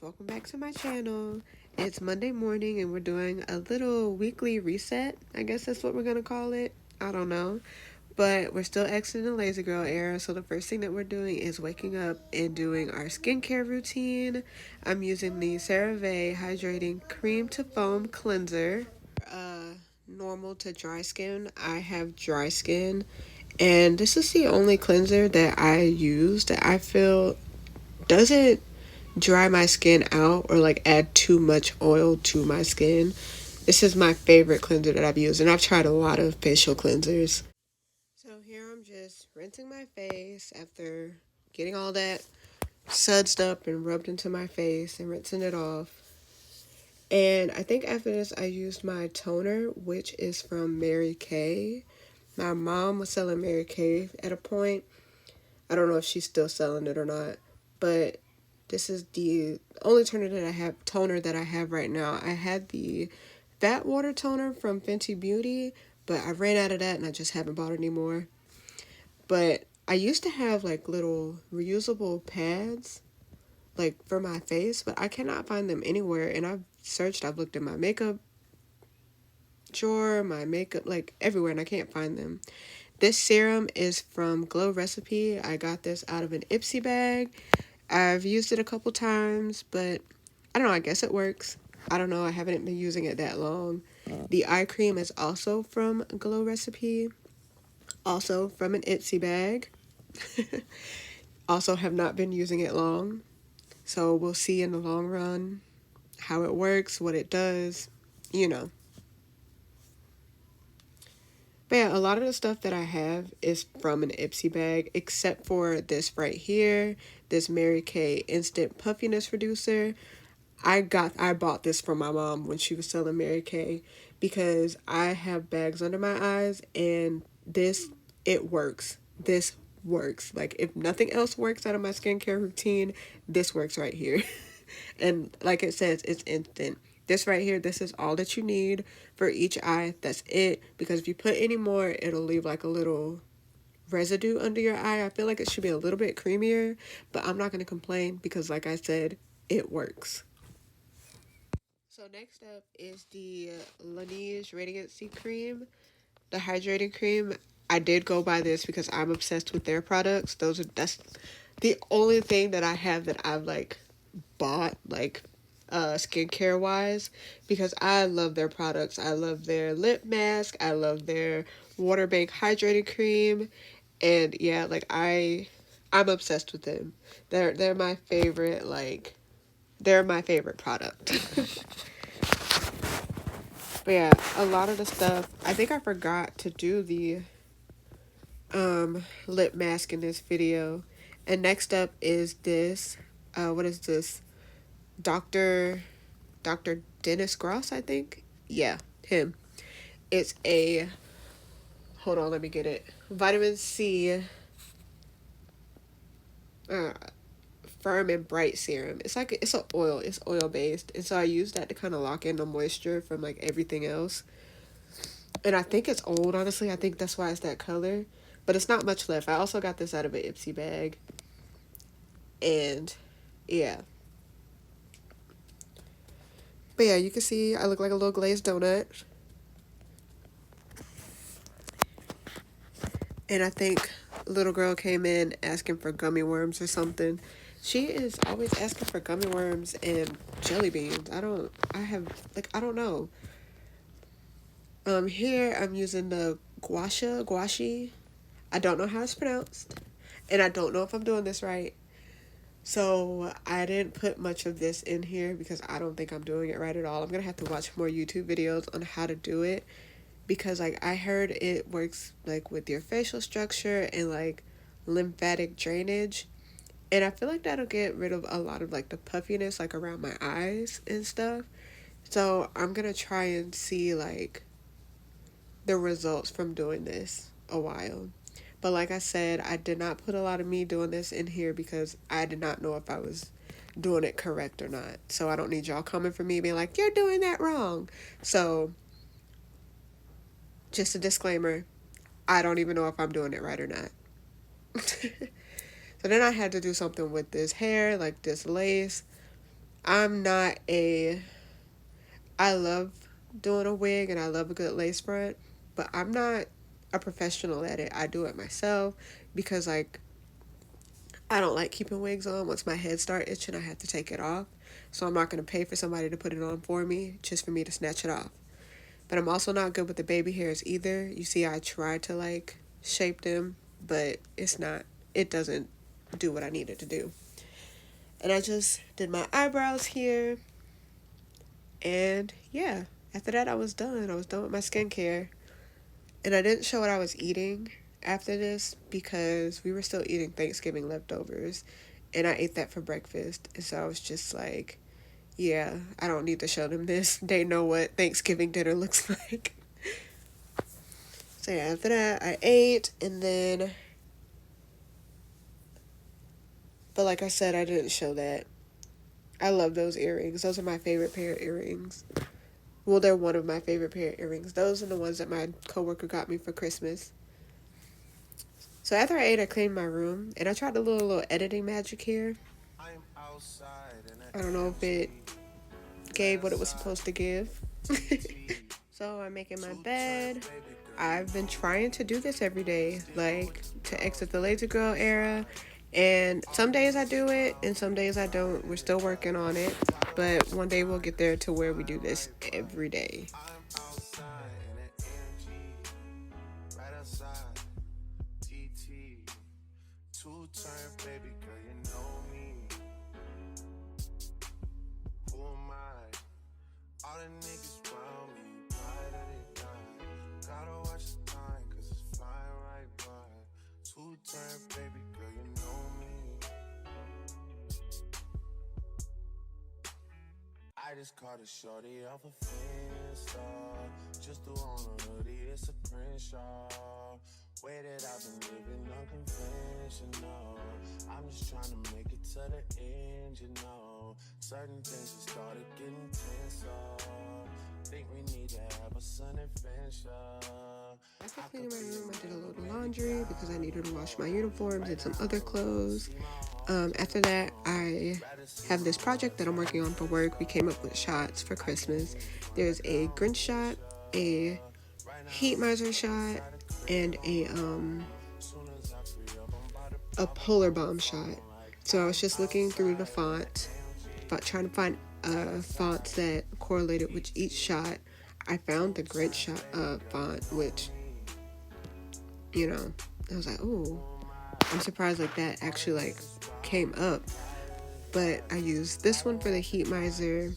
welcome back to my channel. It's Monday morning and we're doing a little weekly reset. I guess that's what we're gonna call it. I don't know. But we're still exiting the lazy girl era, so the first thing that we're doing is waking up and doing our skincare routine. I'm using the CeraVe Hydrating Cream to Foam Cleanser. Normal to dry skin. I have dry skin, and this is the only cleanser that I use that I feel doesn't dry my skin out or like add too much oil to my skin. This is my favorite cleanser that I've used, and I've tried a lot of facial cleansers. So here I'm just rinsing my face after getting all that sudsed up and rubbed into my face and rinsing it off. And I think after this I used my toner, which is from Mary Kay. My mom was selling Mary Kay at a point. I don't know if she's still selling it or not, but this is the only toner that I have right now. I had the Fat Water toner from Fenty Beauty, but I ran out of that and I just haven't bought any more. But I used to have like little reusable pads like for my face, but I cannot find them anywhere. And I've looked in my makeup drawer, my makeup, like everywhere, and I can't find them. This serum is from Glow Recipe. I got this out of an Ipsy bag. I've used it a couple times, but I don't know, I guess it works. I don't know, I haven't been using it that long. The eye cream is also from Glow Recipe, also from an Ipsy bag. Also have not been using it long, so we'll see in the long run how it works, what it does, you know. But yeah, a lot of the stuff that I have is from an Ipsy bag, except for this right here, this Mary Kay Instant Puffiness Reducer. I bought this from my mom when she was selling Mary Kay because I have bags under my eyes, and it works. This works. Like, if nothing else works out of my skincare routine, this works right here. And like it says, it's instant. This right here, this is all that you need for each eye. That's it. Because if you put any more, it'll leave like a little residue under your eye. I feel like it should be a little bit creamier, but I'm not going to complain because like I said, it works. So next up is the Laneige Radiancy Cream, the hydrating cream. I did go buy this because I'm obsessed with their products. That's the only thing that I have that I've like bought like skincare wise, because I love their products. I love their lip mask. I love their water bank hydrating cream, and yeah, like I'm obsessed with them. They're my favorite, like they're my favorite product. But yeah, a lot of the stuff, I think I forgot to do the lip mask in this video. And next up is this, what is this? Dr. Dr. Dennis Gross, I think. Yeah, him. It's a, hold on, let me get it. Vitamin C uh, firm and bright serum. It's like it's an oil. It's oil based, and so I use that to kind of lock in the moisture from like everything else. And I think it's old, honestly. I think that's why it's that color. But it's not much left. I also got this out of an Ipsy bag. And yeah. But yeah, you can see I look like a little glazed donut. And I think little girl came in asking for gummy worms or something. She is always asking for gummy worms and jelly beans. I don't know. Here I'm using the gouache. I don't know how it's pronounced. And I don't know if I'm doing this right. So I didn't put much of this in here because I don't think I'm doing it right at all. I'm going to have to watch more YouTube videos on how to do it, because like I heard it works like with your facial structure and like lymphatic drainage. And I feel like that'll get rid of a lot of like the puffiness like around my eyes and stuff. So I'm going to try and see like the results from doing this a while. But like I said, I did not put a lot of me doing this in here because I did not know if I was doing it correct or not. So I don't need y'all coming for me being like, you're doing that wrong. So just a disclaimer, I don't even know if I'm doing it right or not. So then I had to do something with this hair, like this lace. I'm not a, I love doing a wig and I love a good lace front, but I'm not a professional at it. I do it myself because, like, I don't like keeping wigs on. Once my head start itching, I have to take it off. So I'm not going to pay for somebody to put it on for me just for me to snatch it off. But I'm also not good with the baby hairs either. You see, I tried to like shape them, but it doesn't do what I need it to do. And I just did my eyebrows here. And yeah, after that, I was done. I was done with my skincare. And I didn't show what I was eating after this because we were still eating Thanksgiving leftovers. And I ate that for breakfast. And so I was just like, yeah, I don't need to show them this. They know what Thanksgiving dinner looks like. So yeah, after that, I ate. And then, but like I said, I didn't show that. I love those earrings. Those are my favorite pair of earrings. Well, they're one of my favorite pair of earrings. Those are the ones that my coworker got me for Christmas. So after I ate, I cleaned my room, and I tried to do a little editing magic here. I don't know if it gave what it was supposed to give. So I'm making my bed. I've been trying to do this every day, like to exit the lazy girl era. And some days I do it, and some days I don't. We're still working on it, but one day we'll get there to where we do this every day. I just caught a shorty off a Finsta. Just threw on a hoodie, it's a print shop. Way that I've been living unconventional. I'm just trying to make it to the end, you know. Certain things have started getting tenser. Think we need to have a sun adventure. After cleaning my room, I did a load of laundry because I needed to wash my uniforms and some other clothes. After that, I have this project that I'm working on for work. We came up with shots for Christmas. There's a Grinch shot, a heat miser shot, and a polar bomb shot. So I was just looking through the font, trying to find fonts that correlated with each shot. I found the Grinch shot font, which, you know, I was like, ooh, I'm surprised like that actually like came up. But I used this one for the heat miser,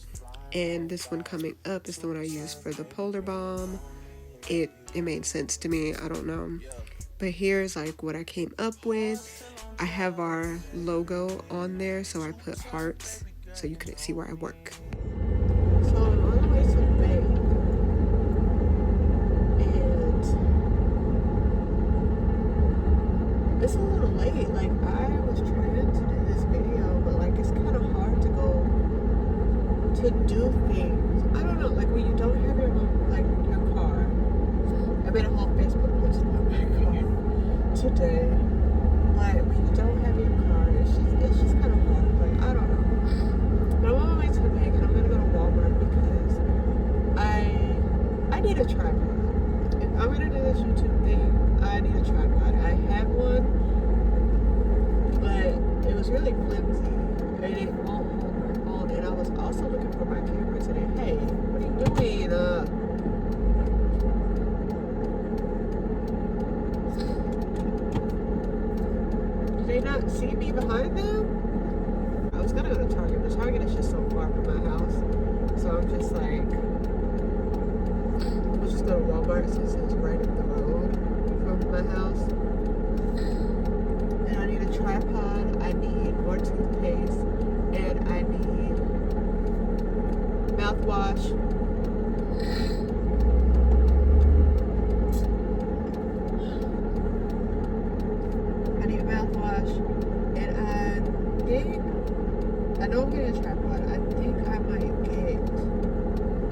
and this one coming up is the one I used for the polar bomb. It made sense to me. I don't know. But here's like what I came up with. I have our logo on there, so I put hearts so you can see where I work. So I'm on the way to the bank, and it's a little late. Like, I was trying to do this video, but like it's kind of hard to go to do things. I don't know, like when you don't have your own, like your car. I made a whole Facebook post about my car today. But when you don't have your car, it's just kind of hard. Like, I don't know. But I'm on my way to the bank, and I'm gonna go to Walmart because I need a tripod. If I'm gonna do this YouTube thing, I need a tripod. I had one, but it was really flimsy, and it won't hold my phone. And I was also looking for my camera today. Hey, what are you doing? Did they not see me behind them? I was gonna go to Target, but Target is just so far from my house. So I'm just like, we'll just go to Walmart since it's right up the road from my house. And I need a tripod, I need more toothpaste, and I need mouthwash. I need mouthwash, and I know I'm getting a tripod. I think I might get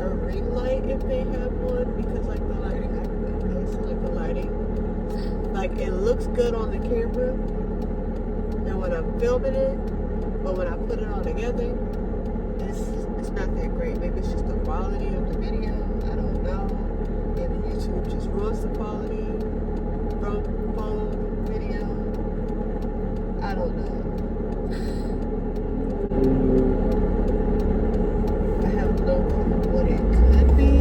a ring light if they have one, because like the lighting, I'm noticing like the lighting, like it looks good on the camera and when I'm filming it, but when I put it all together, it's not that great. Maybe it's just the quality of the video. I don't know. Maybe YouTube just ruins the quality from phone video. I don't know. I have no clue what it could be.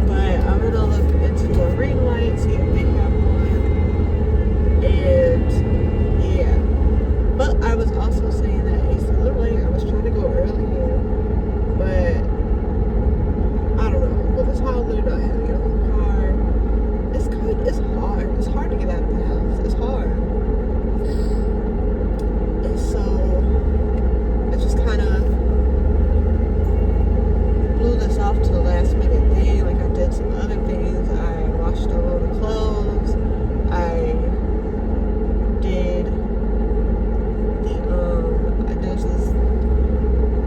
But I'm gonna look into a ring light, see if they have one. And yeah. But I was also saying that it's a little late. I was trying to go earlier, but I don't know. With the toddler not having your own car, it's hard. It's hard to get out of the house. It's hard. And so I just kind of blew this off to the last minute thing. Like I did some other things. I washed a load of clothes. I did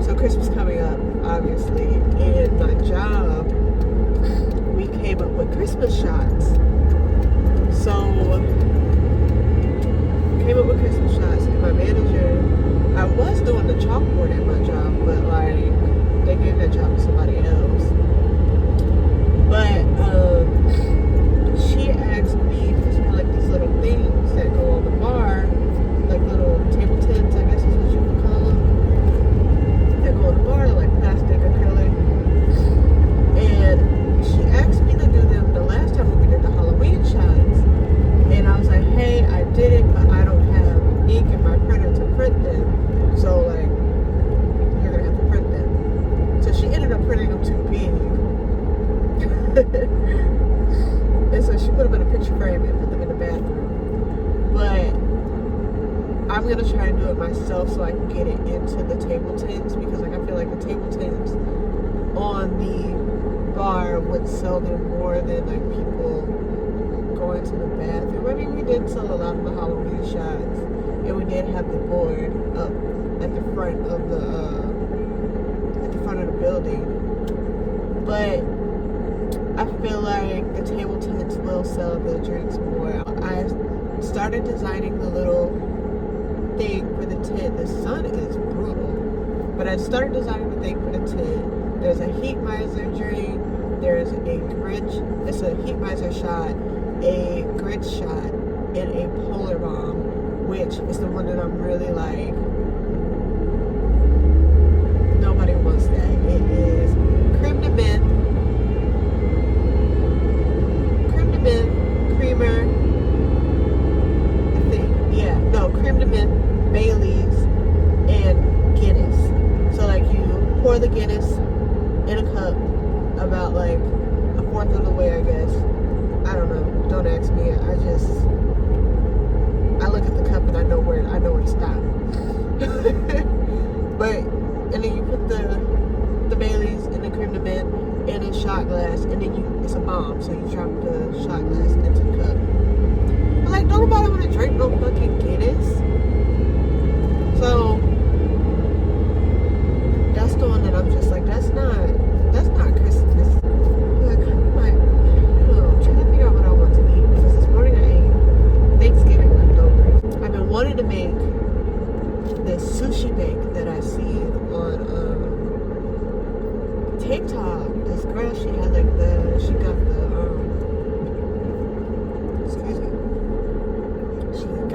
so Christmas coming up, obviously, and my job, we came up with Christmas shots. So came up with Christmas shots, and my manager, I was doing the chalkboard at my job, but like they gave that job to somebody else. But she asked me, because we had like these little things that go on the bar, like little table tents, I guess is what you would call them, that go on the bar, like plastic, acrylic. And she asked me to do them the last time when we did the Halloween shots. And I was like, hey, I did it, but I don't have ink in my printer to print them. So like, you're gonna have to print them. So she ended up printing them too big. And so she put them in a picture frame and put them in the bathroom. But I'm gonna try and do it myself so I can get it into the table tents, because like I feel like the table tents on the bar would sell them more than like people going to the bathroom. I mean, we did sell a lot of the Halloween shots, and we did have the board up at the front of the building. But I feel like the table tents will sell the drinks more. I started designing the little thing for the tent. The sun is brutal, but I started designing the thing for the tent. There's a heat miser drink. There's a Grinch. It's a heat miser shot, a Grinch shot, and a polar bomb, which is the one that I'm really like. Nobody wants that. It is creme de menthe, creamer. I think, yeah, no, creme de menthe, Bailey's, and Guinness. So like you pour the Guinness in a cup about like a fourth of the way, I guess. I don't know. Don't ask me. I look at the cup and I know where to stop. But and then you put the Bailey's and the creme de menthe in a shot glass, and then it's a bomb. So you drop the shot glass into the cup. But like nobody want to drink no fucking Guinness. So that's the one that I'm just like, that's not Christmas. Like, I'm trying to figure out what I want to eat, because this morning I ate Thanksgiving leftovers. I've been wanting to make this sushi bake that I see on TikTok. This girl, she got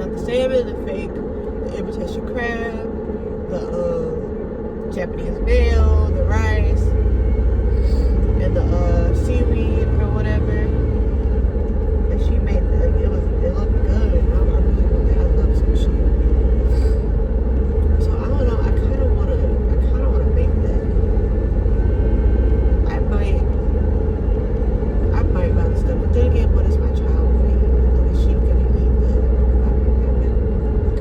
the salmon, the fake, the imitation crab, the Japanese meal, the rice, and the seaweed or whatever. And she made it looked good. I love sushi. So I don't know. I kind of wanna make that. I might buy the stuff, but then again, what is my child gonna eat? Like, is she gonna eat the?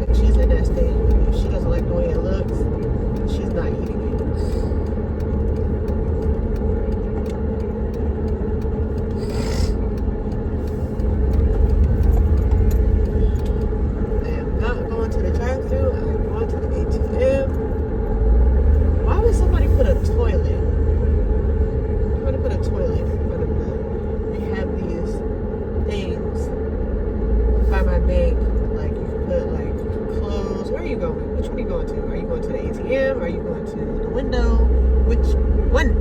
Because she's in that stage. If she doesn't like the way it looks, she's not eating it. I am not going to the drive-thru. I'm going to the ATM. Why would somebody put a toilet? Somebody put a toilet in front of them. We have these things by my bank. Like you can put like clothes, or are you going? Which one are you going to? Are you going to the ATM? Are you going to the window? Which one?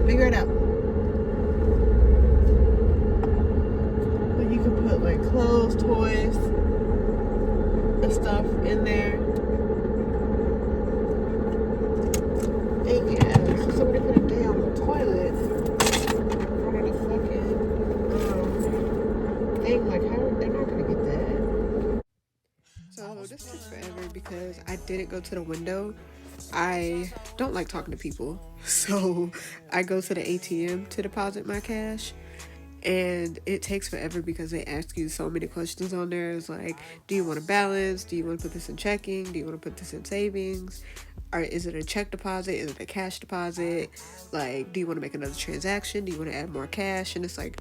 Figure it out. But you can put like clothes, toys, and stuff in there. And yeah, so somebody put a day on the toilet for the fucking thing. Like, how they're not gonna get that. So this took forever because I didn't go to the window. I don't like talking to people, so I go to the ATM to deposit my cash. And it takes forever because they ask you so many questions on there. It's like, do you want a balance? Do you want to put this in checking? Do you want to put this in savings? Or is it a check deposit? Is it a cash deposit? Like, do you want to make another transaction? Do you want to add more cash? And it's like,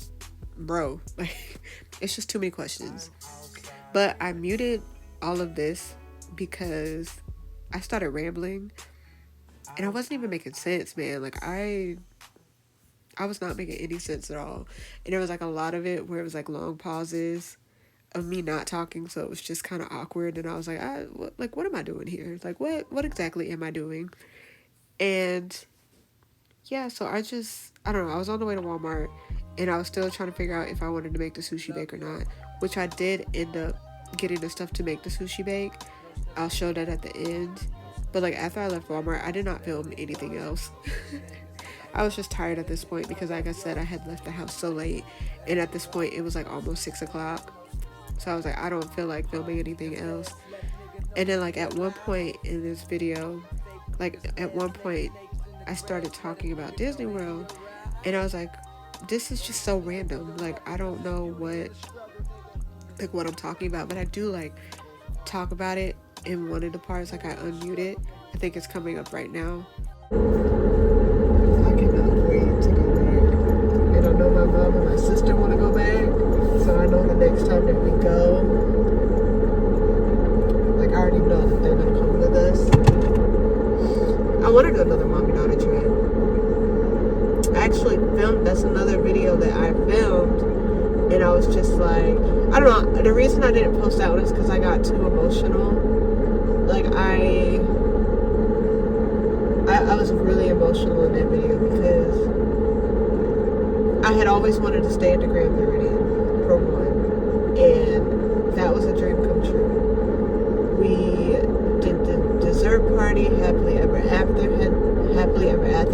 bro, like, it's just too many questions. But I muted all of this because I started rambling and I wasn't even making sense, man. Like, I was not making any sense at all. And there was like a lot of it where it was like long pauses of me not talking, so it was just kind of awkward. And I was like, what am I doing here? Like, what exactly am I doing? And yeah, so I don't know. I was on the way to Walmart, and I was still trying to figure out if I wanted to make the sushi bake or not, which I did end up getting the stuff to make the sushi bake. I'll show that at the end. But like after I left Walmart, I did not film anything else. I was just tired at this point because, like I said, I had left the house so late, and at this point it was like almost 6 o'clock. So I was like, I don't feel like filming anything else. And then like at one point in this video, like at one point I started talking about Disney World, and I was like, this is just so random. Like, I don't know what I'm talking about, but I do like talk about it in one of the parts. Like, I unmute it. I think it's coming up right now. I cannot wait to go back. And I know my mom and my sister want to go back, so I know the next time that we go, like, I already know that they're gonna come with us. I want to do another mommy daughter trip. I actually filmed, that's another video that I filmed, and I was just like, I don't know, the reason I didn't post that one is because I got too emotional. Like, I was really emotional in that video because I had always wanted to stay at the Grand Floridian, for one, and that was a dream come true. We did the dessert party, Happily Ever After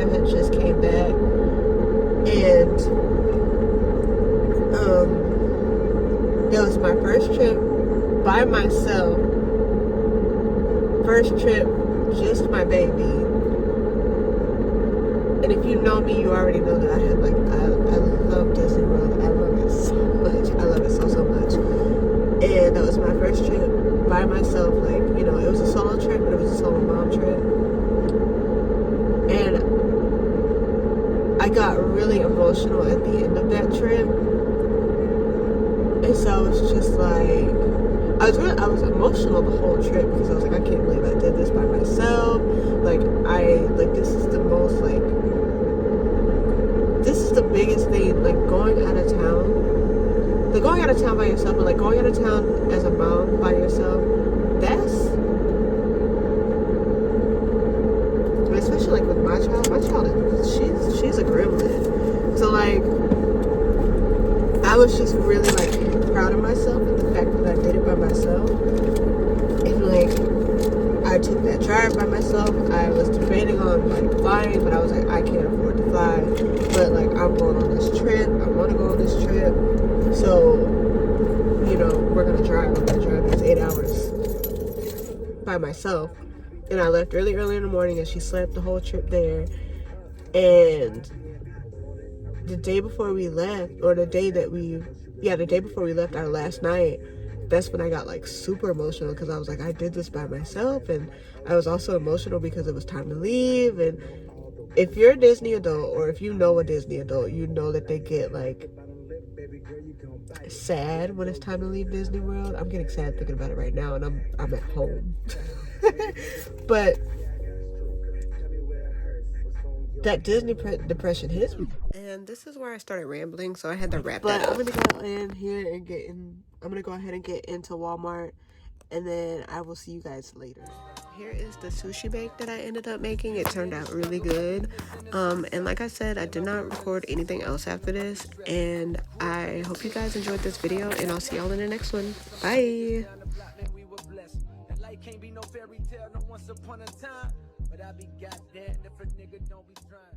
had just came back, and that was my first trip by myself, first trip, just my baby. And if you know me, you already know that I love Disney World. I love it so much. I love it so much. And that was my first trip by myself. Like, you know, it was a solo trip, but it was a solo mom trip. And I got really emotional at the end of that trip. And so I was just like, I was emotional the whole trip because I was like, I can't believe I did this by myself. This is the most, this is the biggest thing, like, going out of town. Like, going out of town by yourself, but like going out of town as a mom by yourself, especially like with my child, she's a gremlin. So like, I was just really like proud of myself and the fact that I did it by myself. And like, I took that drive by myself. I was debating on like flying, but I was like, I can't afford to fly. But like, I'm going on this trip. I want to go on this trip. So, you know, we're gonna drive. I'm gonna drive these 8 hours by myself. And I left really early in the morning, and she slept the whole trip there. And the day before we left, or the day before we left, our last night, that's when I got like super emotional because I was like, I did this by myself. And I was also emotional because it was time to leave. And if you're a Disney adult, or if you know a Disney adult, you know that they get like sad when it's time to leave Disney World. I'm getting sad thinking about it right now, and I'm at home. But that Disney depression hits me. And this is where I started rambling, so I had to wrap that up. I'm gonna go ahead and get into Walmart, and then I will see you guys later. Here is the sushi bake that I ended up making. It turned out really good. And like I said, I did not record anything else after this. And I hope you guys enjoyed this video, and I'll see y'all in the next one. Bye. Can't be no fairy tale, no once upon a time. But I be goddamn if a nigga don't be trying.